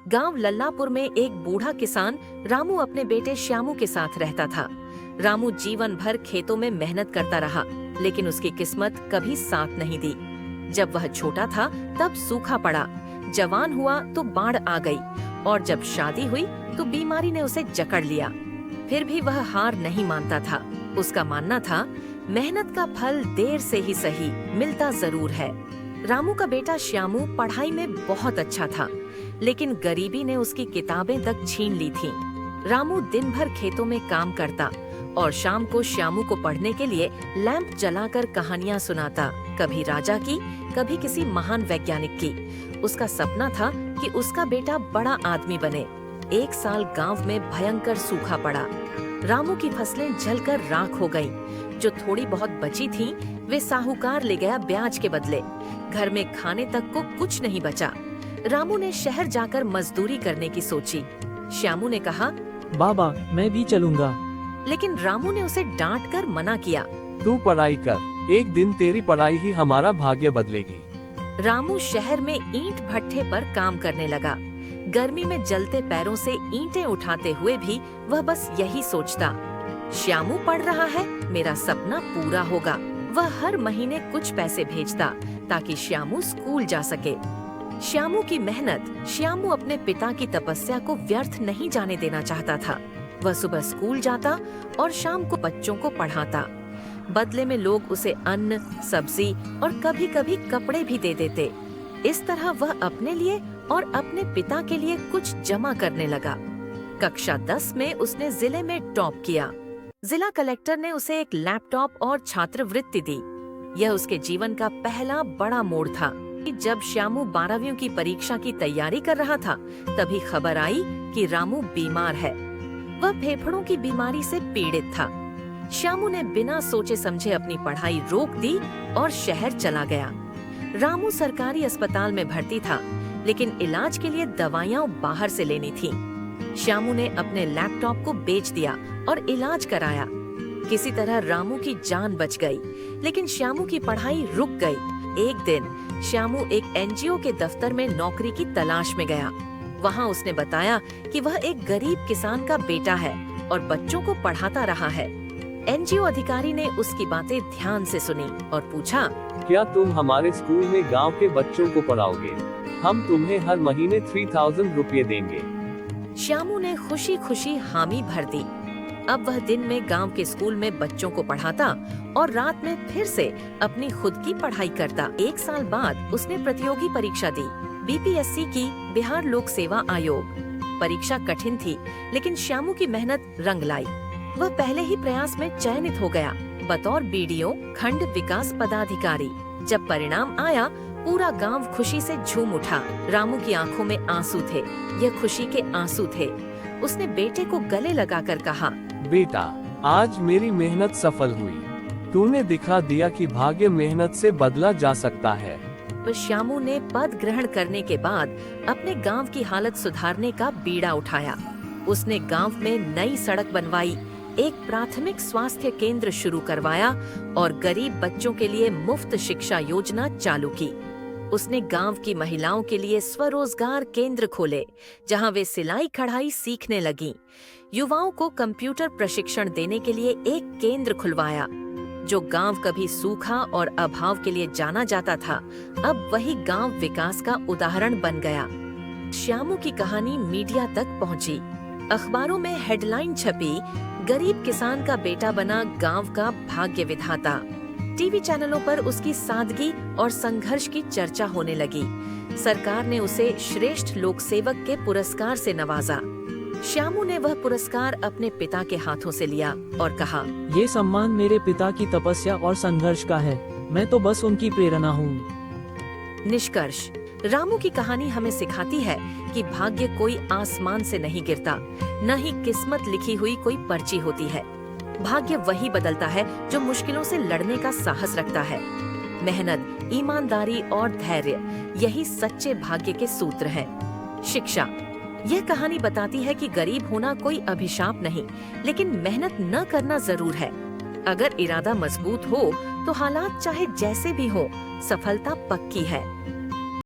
गांव लल्लापुर में एक बूढ़ा किसान रामू अपने बेटे श्यामू के साथ रहता था। रामू जीवन भर खेतों में मेहनत करता रहा, लेकिन उसकी किस्मत कभी साथ नहीं दी। जब वह छोटा था तब सूखा पड़ा, जवान हुआ तो बाढ़ आ गई, और जब शादी हुई तो बीमारी ने उसे जकड़ लिया। फिर भी वह हार नहीं मानता था। उसका मानना था, मेहनत का फल देर से ही सही मिलता जरूर है। रामू का बेटा श्यामू पढ़ाई में बहुत अच्छा था, लेकिन गरीबी ने उसकी किताबें तक छीन ली थीं। रामू दिन भर खेतों में काम करता और शाम को श्यामू को पढ़ने के लिए लैंप जलाकर कहानियां सुनाता, कभी राजा की, कभी किसी महान वैज्ञानिक की। उसका सपना था कि उसका बेटा बड़ा आदमी बने। एक साल गांव में भयंकर सूखा पड़ा। रामू की फसलें जलकर राख हो गईं। जो थोड़ी बहुत बची थीं, वे साहूकार ले गया ब्याज के बदले। घर में खाने तक को कुछ नहीं बचा। रामू ने शहर जाकर मजदूरी करने की सोची। श्यामू ने कहा, बाबा मैं भी चलूंगा। लेकिन रामू ने उसे डांट कर मना किया। तू पढ़ाई कर, एक दिन तेरी पढ़ाई ही हमारा भाग्य बदलेगी। रामू शहर में ईंट भट्ठे पर काम करने लगा। गर्मी में जलते पैरों से ईंटें उठाते हुए भी वह बस यही सोचता, श्यामू पढ़ रहा है, मेरा सपना पूरा होगा। वह हर महीने कुछ पैसे भेजता ताकि श्यामू स्कूल जा सके। श्यामू की मेहनत, श्यामू अपने पिता की तपस्या को व्यर्थ नहीं जाने देना चाहता था। वह सुबह स्कूल जाता और शाम को बच्चों को पढ़ाता। बदले में लोग उसे अन्न, सब्जी और कभी-कभी कपड़े भी दे देते। इस तरह वह अपने लिए और अपने पिता के लिए कुछ जमा करने लगा। कक्षा 10 में उसने जिले में टॉप किया। जिला कलेक्टर ने उसे एक लैपटॉप और छात्रवृत्ति दी। यह उसके जीवन का पहला बड़ा मोड़ था। जब श्यामू 12वीं की परीक्षा की तैयारी कर रहा था, तभी खबर आई कि रामू बीमार है। वह फेफड़ों की बीमारी से पीड़ित था। श्यामू ने बिना सोचे समझे अपनी पढ़ाई रोक दी और शहर चला गया। रामू सरकारी अस्पताल में भर्ती था, लेकिन इलाज के लिए दवाइयां बाहर से लेनी थीं। श्यामू ने अपने लैपटॉप को बेच दिया और इलाज कराया। किसी तरह रामू की जान बच गई, लेकिन श्यामू की पढ़ाई रुक गई। एक दिन श्यामू एक एनजीओ के दफ्तर में नौकरी की तलाश में गया। वहाँ उसने बताया कि वह एक गरीब किसान का बेटा है और बच्चों को पढ़ाता रहा है। एनजीओ अधिकारी ने उसकी बातें ध्यान से सुनी और पूछा, क्या तुम हमारे स्कूल में गांव के बच्चों को पढ़ाओगे? हम तुम्हें हर महीने 3000 रुपये देंगे। श्यामू ने खुशी खुशी हामी भर दी। अब वह दिन में गांव के स्कूल में बच्चों को पढ़ाता और रात में फिर से अपनी खुद की पढ़ाई करता। एक साल बाद उसने प्रतियोगी परीक्षा दी, बीपीएससी की, बिहार लोक सेवा आयोग। परीक्षा कठिन थी, लेकिन श्यामू की मेहनत रंग लाई। वह पहले ही प्रयास में चयनित हो गया, बतौर बीडीओ खंड विकास पदाधिकारी। जब परिणाम आया, पूरा गांव खुशी से झूम उठा। रामू की आंखों में आंसू थे। यह खुशी के आंसू थे। उसने बेटे को गले लगाकर कहा, बेटा, आज मेरी मेहनत सफल हुई। तूने दिखा दिया कि भाग्य मेहनत से बदला जा सकता है। पर श्यामू ने पद ग्रहण करने के बाद अपने गांव की हालत सुधारने का बीड़ा उठाया। उसने गांव में नई सड़क बनवाई, एक प्राथमिक स्वास्थ्य केंद्र शुरू करवाया और गरीब बच्चों के लिए मुफ्त शिक्षा योजना चालू की। उसने गांव की महिलाओं के लिए स्वरोजगार केंद्र खोले, जहां वे सिलाई कढ़ाई सीखने लगीं। युवाओं को कंप्यूटर प्रशिक्षण देने के लिए एक केंद्र खुलवाया। जो गांव कभी सूखा और अभाव के लिए जाना जाता था, अब वही गांव विकास का उदाहरण बन गया। श्यामू की कहानी मीडिया तक पहुंची। अखबारों में हेडलाइन छपी, गरीब किसान का बेटा बना गांव का भाग्य विधाता। टीवी चैनलों पर उसकी सादगी और संघर्ष की चर्चा होने लगी। सरकार ने उसे श्रेष्ठ लोक सेवक के पुरस्कार से नवाजा। श्यामू ने वह पुरस्कार अपने पिता के हाथों से लिया और कहा, ये सम्मान मेरे पिता की तपस्या और संघर्ष का है। मैं तो बस उनकी प्रेरणा हूँ। निष्कर्ष, रामू की कहानी हमें सिखाती है कि भाग्य कोई आसमान से नहीं गिरता, न ही किस्मत लिखी हुई कोई पर्ची होती है। भाग्य वही बदलता है जो मुश्किलों से लड़ने का साहस रखता है। मेहनत, ईमानदारी और धैर्य, यही सच्चे भाग्य के सूत्र हैं। शिक्षा, यह कहानी बताती है कि गरीब होना कोई अभिशाप नहीं, लेकिन मेहनत न करना जरूर है। अगर इरादा मजबूत हो तो हालात चाहे जैसे भी हो, सफलता पक्की है।